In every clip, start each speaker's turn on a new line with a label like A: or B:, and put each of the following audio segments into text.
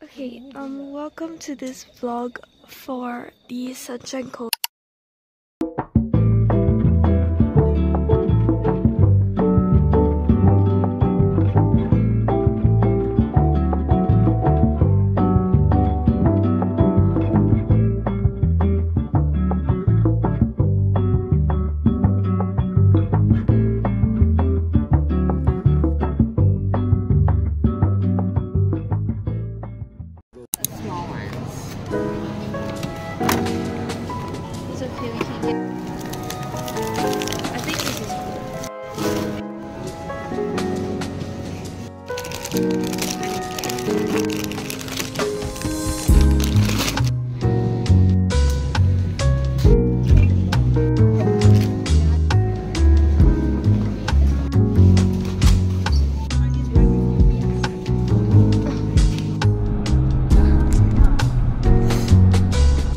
A: Okay, welcome to this vlog for the Sunshine Coast.
B: Small ones. There's a few we can get. I think this is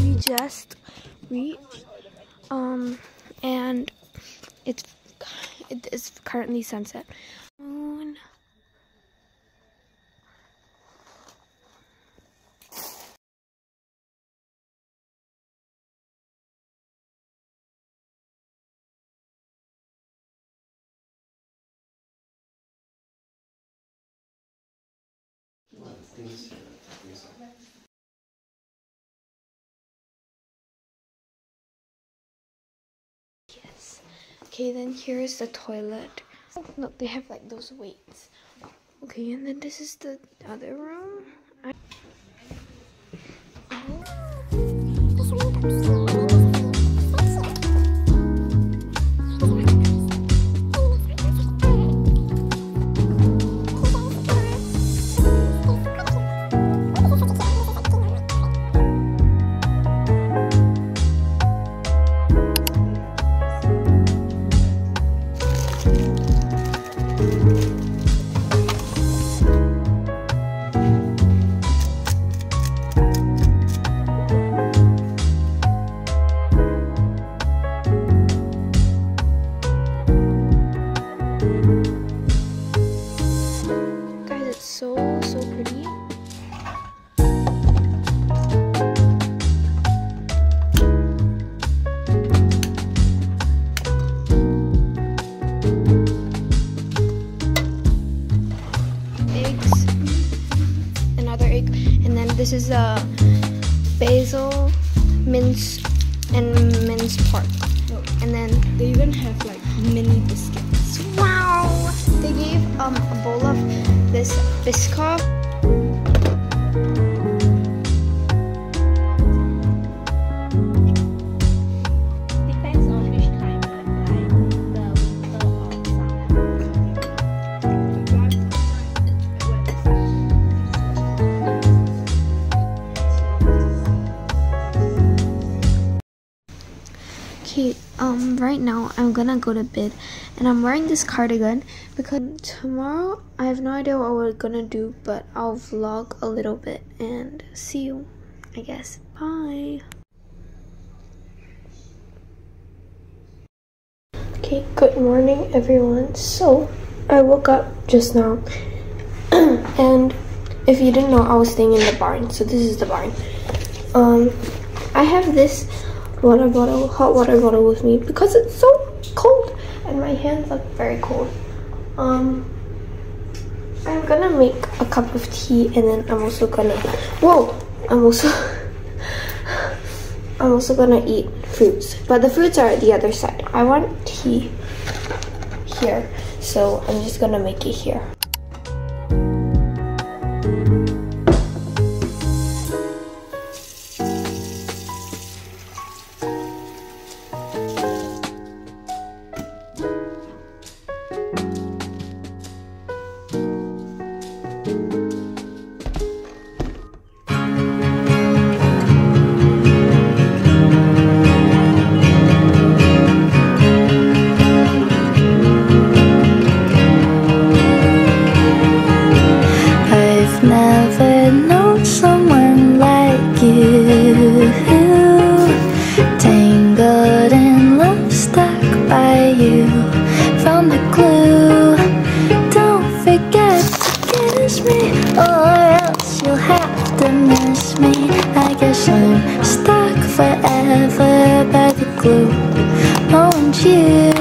A: We just reached, and it is currently sunset. Moon. Yes. Okay, then here is the toilet. Look, they have like those weights. Okay, and then this is the other room. Guys, it's so pretty. Eggs, another egg, and then this is a basil, mince, and minced pork. And then
B: they even have like mini biscuits.
A: wow, they gave a bowl of this biscuit.
B: Depends on which time, like the winter or
A: Okay, right now I'm gonna go to bed, and I'm wearing this cardigan because tomorrow I have no idea what we're gonna do, but I'll vlog a little bit and see you, I guess. Bye. Okay, good morning everyone. So I woke up just now and if you didn't know, I was staying in the barn. So this is the barn. I have this water bottle, hot water bottle with me because it's so cold and my hands look very cold. I'm gonna make a cup of tea, and then I'm also gonna I'm also gonna eat fruits, but the fruits are at the other side. I want tea here, so I'm just gonna make it here.
C: to miss me. I guess I'm stuck forever by the glue on you.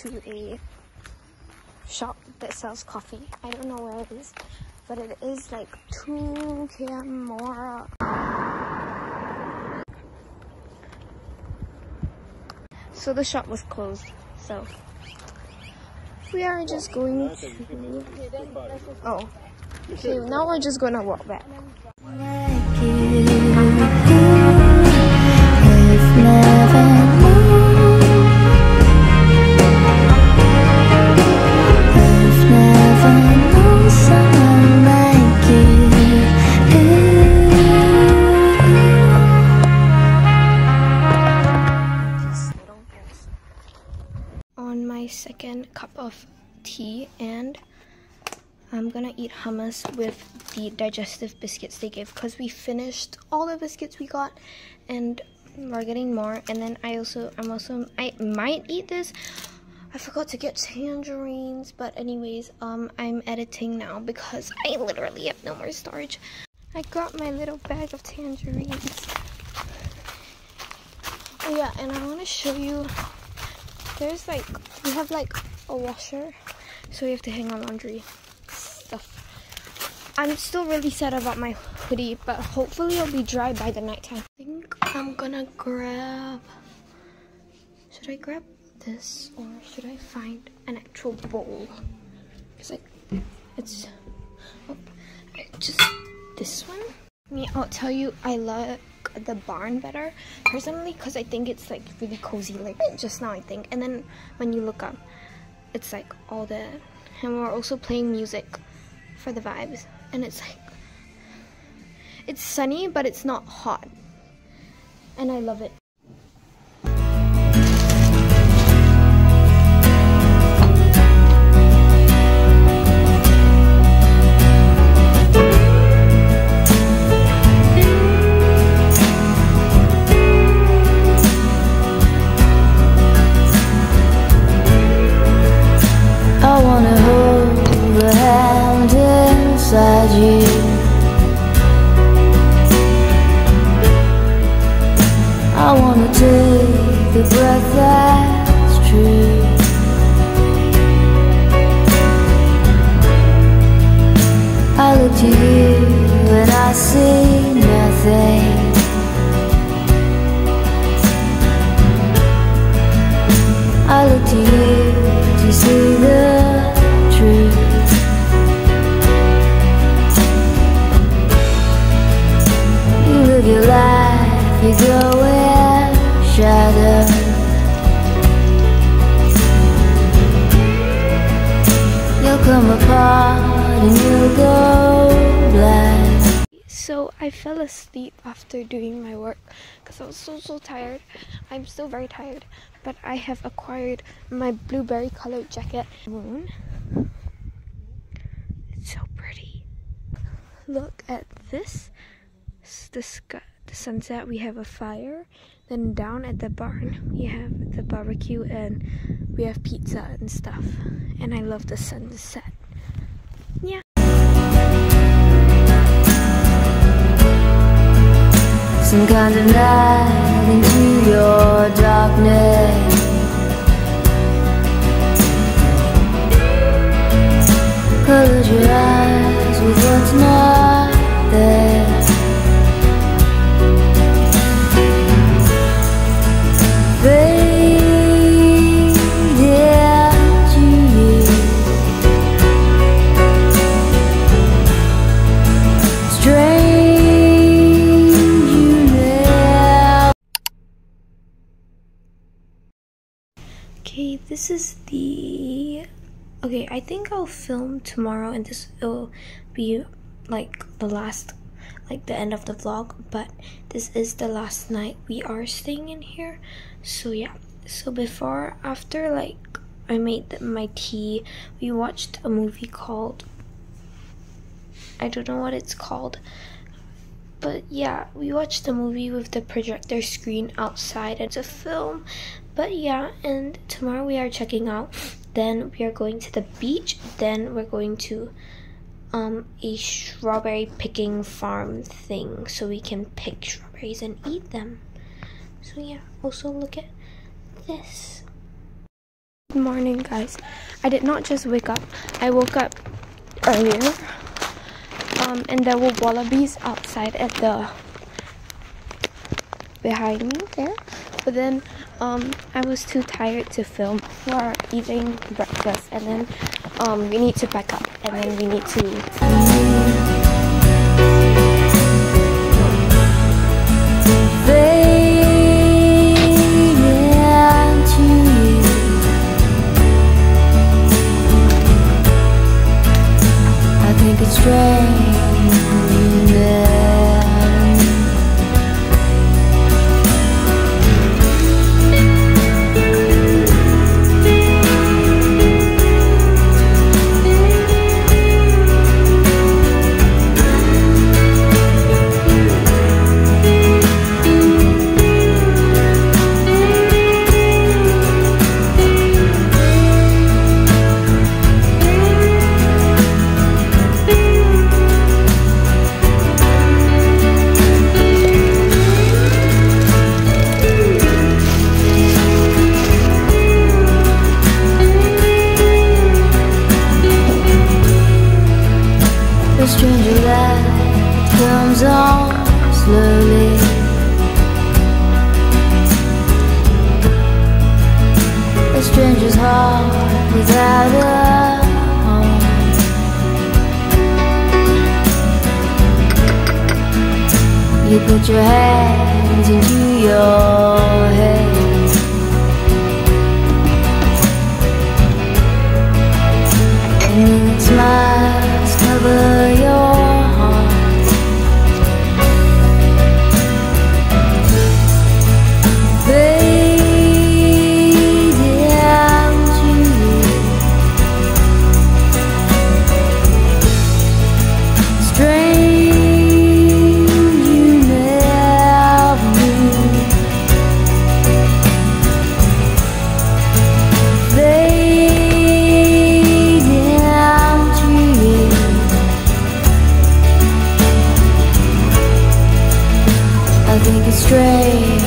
A: To a shop that sells coffee. I don't know where it is, but it is like 2 km more. So the shop was closed, so we are just going to... Oh, okay, now we're just gonna walk back. Second cup of tea, and I'm gonna eat hummus with the digestive biscuits they gave, because we finished all the biscuits we got and we're getting more. And then I might eat this. I forgot to get tangerines, but anyways, I'm editing now because I literally have no more storage. I got my little bag of tangerines. Oh yeah, and I want to show you, there's like, we have like a washer, so we have to hang our laundry stuff. I'm still really sad about my hoodie, but hopefully it'll be dry by the nighttime. I think I'm gonna grab, should I grab this or should I find an actual bowl? It's like, it's, oh, just this one. I'll tell you, I like the barn better personally because I think it's like really cozy, like just now I think. And then when you look up, it's like all the, and we're also playing music for the vibes, and it's like, it's sunny but it's not hot, and I love it.
C: I wanna take the breath that's true. I look to you and I see nothing. I look to you to see the truth. You live your life, you go in shadow. You'll come apart and you'll go black.
A: So I fell asleep after doing my work because I was so tired. I'm still very tired, but I have acquired my blueberry colored jacket. Moon. It's so pretty. Look at this. The sunset. We have a fire. Then down at the barn we have the barbecue and we have pizza and stuff. And I love the sunset. Yeah.
C: some kind of night into your darkness. Close your eyes with what's not there. Fade into you. Strange you now.
A: Okay, this is the... Okay, I think I'll film tomorrow and this will be like the last, like the end of the vlog, but this is the last night we are staying in here. So yeah, so after like I made my tea, we watched a movie called, I don't know what it's called, but yeah, we watched a movie with the projector screen outside. It's a film, but yeah, and tomorrow we are checking out. Then we are going to the beach. Then we're going to a strawberry picking farm thing, so we can pick strawberries and eat them. So yeah, also look at this. Good morning, guys. I did not just wake up. I woke up earlier. And there were wallabies outside at the behind me there. But then I was too tired to film. We are eating breakfast, and then we need to pack up, and then we need to
C: I think it's strange. The stranger light comes on slowly. A stranger's heart without a home. You put your hands into your head. And smiles cover your heart. Fade into you. Strange you never knew. I think it's strange.